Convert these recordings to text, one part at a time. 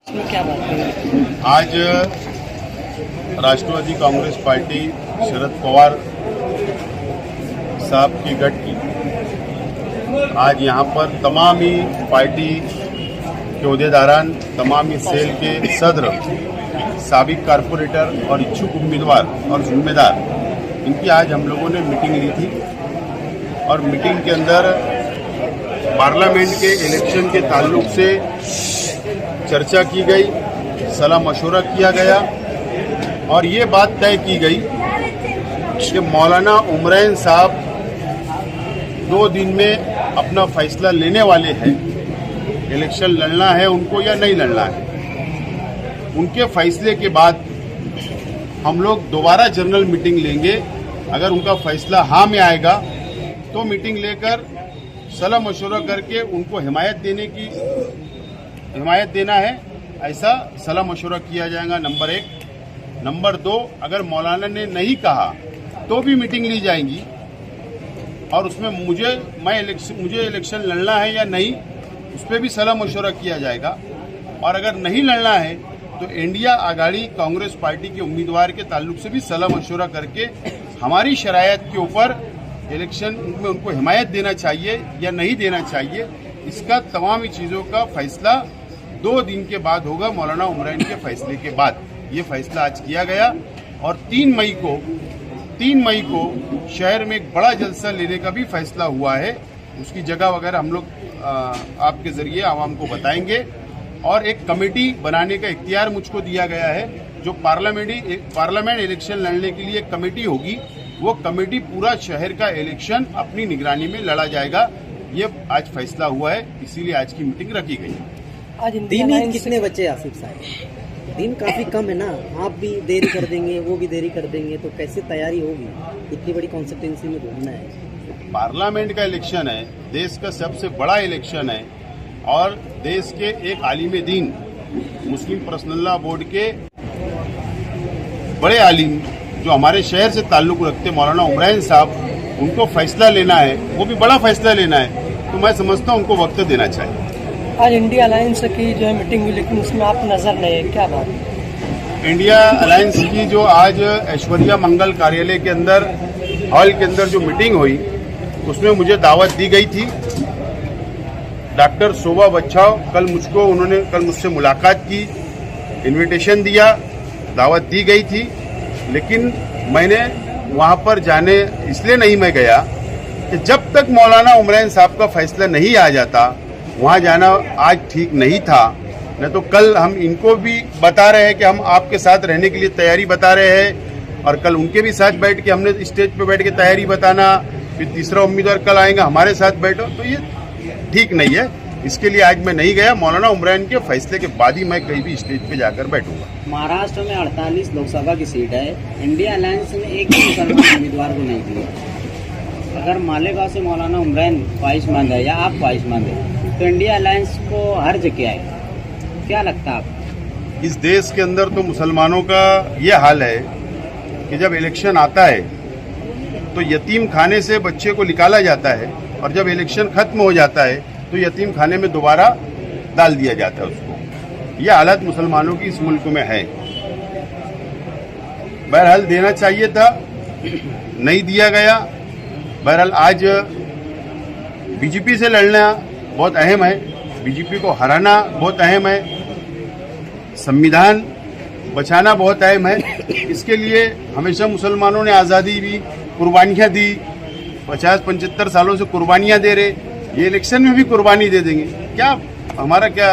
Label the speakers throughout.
Speaker 1: इसमें क्या बात है?
Speaker 2: आज राष्ट्रवादी कांग्रेस पार्टी शरद पवार साहब की गठ की आज यहाँ पर तमाम ही पार्टी के अहदेदारान, तमाम ही सेल के सदर, साबिक कारपोरेटर और इच्छुक उम्मीदवार और जिम्मेदार, इनकी आज हम लोगों ने मीटिंग ली थी। और मीटिंग के अंदर पार्लियामेंट के इलेक्शन के ताल्लुक से चर्चा की गई, सलाह मशवरा किया गया और ये बात तय की गई कि मौलाना उमरैन साहब 2 दिन में अपना फैसला लेने वाले हैं, इलेक्शन लड़ना है उनको या नहीं लड़ना है। उनके फैसले के बाद हम लोग दोबारा जनरल मीटिंग लेंगे। अगर उनका फैसला हाँ में आएगा तो मीटिंग लेकर सलाह मशवरा करके उनको हिमायत देना है, ऐसा सलाह मशवरा किया जाएगा। नंबर 1। नंबर 2, अगर मौलाना ने नहीं कहा तो भी मीटिंग ली जाएगी और उसमें मुझे इलेक्शन लड़ना है या नहीं, उस पर भी सलाह मशवरा किया जाएगा। और अगर नहीं लड़ना है तो इंडिया आघाड़ी कांग्रेस पार्टी के उम्मीदवार के ताल्लुक से भी सलाह मशवरा करके हमारी शरायत के ऊपर इलेक्शन में उनको हिमायत देना चाहिए या नहीं देना चाहिए, इसका तमाम ही चीज़ों का फैसला 2 दिन के बाद होगा। मौलाना उमरैन के फैसले के बाद ये फैसला आज किया गया और 3 मई को शहर में एक बड़ा जलसा लेने का भी फैसला हुआ है। उसकी जगह वगैरह हम लोग आपके जरिए आवाम को बताएंगे। और एक कमेटी बनाने का इख्तियार मुझको दिया गया है, जो पार्लियामेंट इलेक्शन लड़ने के लिए एक कमेटी होगी। वो कमेटी पूरा शहर का इलेक्शन अपनी निगरानी में लड़ा जाएगा। ये आज फैसला हुआ है, इसीलिए आज की मीटिंग रखी गई।
Speaker 1: आज
Speaker 3: दिन कितने बचे आसिफ साहब? दिन काफी कम है ना, आप भी देरी कर देंगे, वो भी देरी कर देंगे, तो कैसे तैयारी होगी? इतनी बड़ी कॉन्स्टिट्यूंसी में घूमना है।
Speaker 2: पार्लियामेंट का इलेक्शन है, देश का सबसे बड़ा इलेक्शन है और देश के एक आलिम दीन, मुस्लिम पर्सनल लॉ बोर्ड के बड़े आलिम जो हमारे शहर से ताल्लुक रखते मौलाना उमरैन साहब, उनको फैसला लेना है, वो भी बड़ा फैसला लेना है, तो मैं समझता हूँ उनको वक्त देना चाहिए।
Speaker 1: आज इंडिया अलायंस की जो है मीटिंग हुई, लेकिन उसमें आप नजर नहीं है, क्या बात?
Speaker 2: इंडिया अलायंस की जो आज ऐश्वर्या मंगल कार्यालय के अंदर हॉल के अंदर जो मीटिंग हुई, उसमें मुझे दावत दी गई थी। डॉक्टर शोभा बच्छाव उन्होंने कल मुझसे मुलाकात की, इनविटेशन दिया, दावत दी गई थी, लेकिन मैंने वहां पर जाने इसलिए नहीं मैं गया कि जब तक मौलाना उमरैन साहब का फैसला नहीं आ जाता वहां जाना आज ठीक नहीं था। न तो कल हम इनको भी बता रहे हैं कि हम आपके साथ रहने के लिए तैयारी बता रहे हैं और कल उनके भी साथ बैठ के हमने स्टेज पे बैठ के तैयारी बताना, फिर तीसरा उम्मीदवार कल आएगा हमारे साथ बैठो, तो ये ठीक नहीं है। इसके लिए आज मैं नहीं गया। मौलाना उमरैन के फैसले के बाद ही मैं कहीं भी स्टेज पे जाकर बैठूंगा।
Speaker 3: महाराष्ट्र में 48 लोकसभा की सीट है, इंडिया अलायंस ने एक भी मुसलमान उम्मीदवार को नहीं दिया। अगर मालेगांव से मौलाना उमरैन ख्वाहिशमंद है या आप ख्वाहिशमंद है, तो इंडिया अलायंस को हर्ज क्या है? क्या लगता है आपको?
Speaker 2: इस देश के अंदर तो मुसलमानों का ये हाल है कि जब इलेक्शन आता है तो यतीम खाने से बच्चे को निकाला जाता है और जब इलेक्शन खत्म हो जाता है तो यतीम खाने में दोबारा डाल दिया जाता है उसको। यह हालत मुसलमानों की इस मुल्क में है। बहरहाल देना चाहिए था, नहीं दिया गया। बहरहाल आज बीजेपी से लड़ना बहुत अहम है, बीजेपी को हराना बहुत अहम है, संविधान बचाना बहुत अहम है। इसके लिए हमेशा मुसलमानों ने आज़ादी दी, कुर्बानियाँ दी, 50-75 सालों से कुर्बानियाँ दे रहे, ये इलेक्शन में भी कुर्बानी दे देंगे। क्या हमारा क्या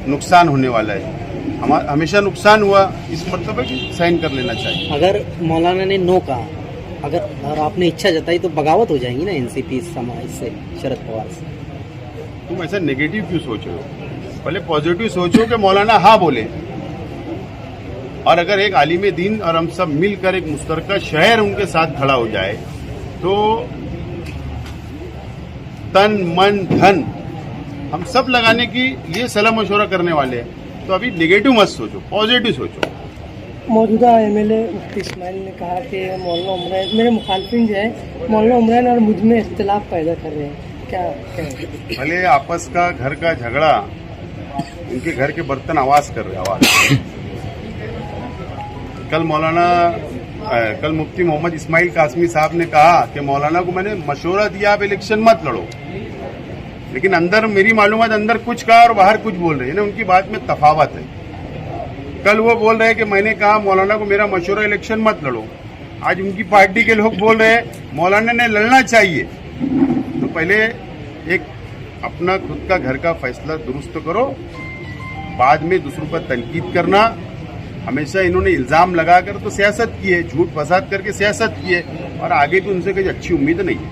Speaker 2: नुकसान होने वाला है? हमारा हमेशा नुकसान हुआ, इस मरतबे की साइन कर लेना चाहिए।
Speaker 3: अगर मौलाना ने नो कहा, अगर और आपने इच्छा जताई, तो बगावत हो जाएंगी ना एनसीपी समाज से, शरद पवार से।
Speaker 2: तुम ऐसा नेगेटिव क्यों सोच रहे हो? पहले पॉजिटिव सोचो कि मौलाना हाँ बोले, और अगर एक आलिम दीन और हम सब मिलकर एक मुश्तरका शहर उनके साथ खड़ा हो जाए तो तन मन धन हम सब लगाने की लिए सलाह मशवरा करने वाले हैं। तो अभी नेगेटिव मत सोचो, पॉजिटिव सोचो।
Speaker 1: मौजूदा एमएलए मुफ्ती इस्माइल ने कहा कि मौलाना उमरैन, मेरे मुखालफिन जो है मौलाना उमरैन और मुझ में इख्तिलाफ पैदा कर रहे हैं, क्या?
Speaker 2: भले आपस का घर का झगड़ा उनके घर के बर्तन आवाज कर रहे आवाज। कल मुफ्ती मोहम्मद इस्माइल कासमी साहब ने कहा कि मौलाना को मैंने मशवरा दिया आप इलेक्शन मत लड़ो, लेकिन अंदर मेरी मालूमात अंदर कुछ कहा और बाहर कुछ बोल रहे हैं ना, उनकी बात में तफावत है। कल वो बोल रहे हैं कि मैंने कहा मौलाना को मेरा मशवरा इलेक्शन मत लड़ो, आज उनकी पार्टी के लोग बोल रहे हैं मौलाना ने लड़ना चाहिए। तो पहले एक अपना खुद का घर का फैसला दुरुस्त करो, बाद में दूसरों पर तनकीद करना। हमेशा इन्होंने इल्जाम लगाकर तो सियासत की है, झूठ फसाद करके सियासत की है, और आगे भी उनसे कोई अच्छी उम्मीद नहीं है।